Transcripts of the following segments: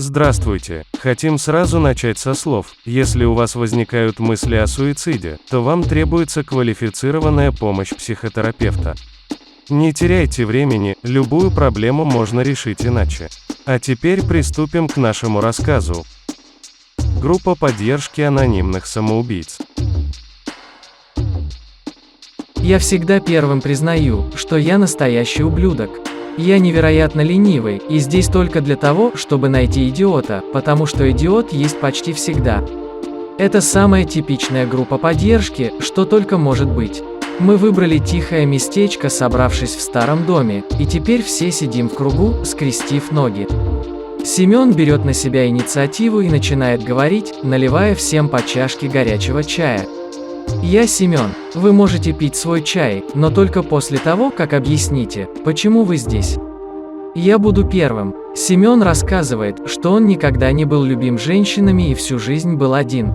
Здравствуйте. Хотим сразу начать со слов. Если у вас возникают мысли о суициде, то вам требуется квалифицированная помощь психотерапевта. Не теряйте времени, любую проблему можно решить иначе. А теперь приступим к нашему рассказу. Группа поддержки анонимных самоубийц. Я всегда первым признаю, что я настоящий ублюдок. Я невероятно ленивый, и здесь только для того, чтобы найти идиота, потому что идиот есть почти всегда. Это самая типичная группа поддержки, что только может быть. Мы выбрали тихое местечко, собравшись в старом доме, и теперь все сидим в кругу, скрестив ноги. Семен берет на себя инициативу и начинает говорить, наливая всем по чашке горячего чая. «Я Семен. Вы можете пить свой чай, но только после того, как объясните, почему вы здесь». Я буду первым. Семен рассказывает, что он никогда не был любим женщинами и всю жизнь был один.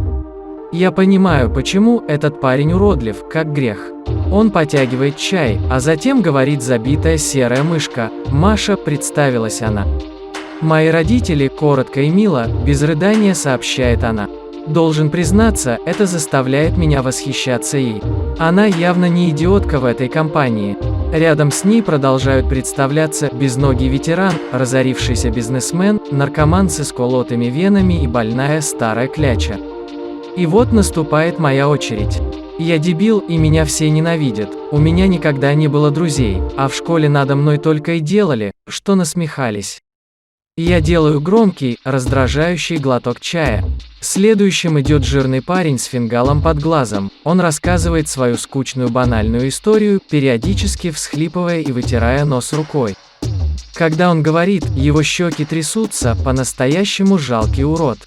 Я понимаю, почему этот парень уродлив, как грех. Он потягивает чай, а затем говорит забитая серая мышка. «Маша», представилась она. «Мои родители», коротко и мило, без рыдания сообщает она. Должен признаться, это заставляет меня восхищаться ей. Она явно не идиотка в этой компании. Рядом с ней продолжают представляться безногий ветеран, разорившийся бизнесмен, наркоман с исколотыми венами и больная старая кляча. И вот наступает моя очередь. Я дебил, и меня все ненавидят. У меня никогда не было друзей, а в школе надо мной только и делали, что насмехались. Я делаю громкий, раздражающий глоток чая. Следующим идет жирный парень с фингалом под глазом. Он рассказывает свою скучную банальную историю, периодически всхлипывая и вытирая нос рукой. Когда он говорит, его щеки трясутся, по-настоящему жалкий урод.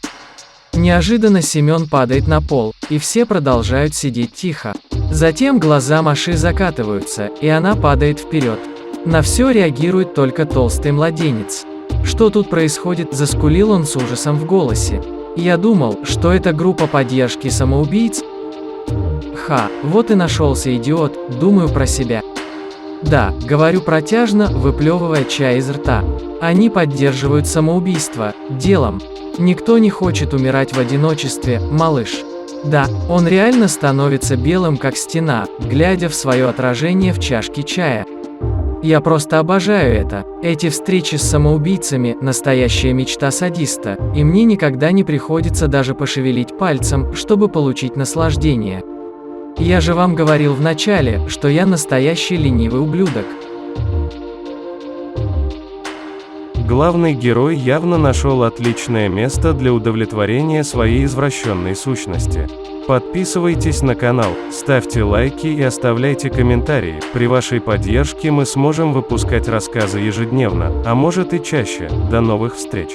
Неожиданно Семен падает на пол, и все продолжают сидеть тихо. Затем глаза Маши закатываются, и она падает вперед. На все реагирует только толстый младенец. «Что тут происходит?» – заскулил он с ужасом в голосе. Я думал, что это группа поддержки самоубийц. Вот и нашелся идиот, думаю про себя. Да, говорю протяжно, выплевывая чай из рта. Они поддерживают самоубийство, делом. Никто не хочет умирать в одиночестве, малыш. Да, он реально становится белым как стена, глядя в свое отражение в чашке чая. Я просто обожаю это. Эти встречи с самоубийцами – настоящая мечта садиста, и мне никогда не приходится даже пошевелить пальцем, чтобы получить наслаждение. Я же вам говорил в начале, что я настоящий ленивый ублюдок. Главный герой явно нашел отличное место для удовлетворения своей извращенной сущности. Подписывайтесь на канал, ставьте лайки и оставляйте комментарии. При вашей поддержке мы сможем выпускать рассказы ежедневно, а может и чаще. До новых встреч!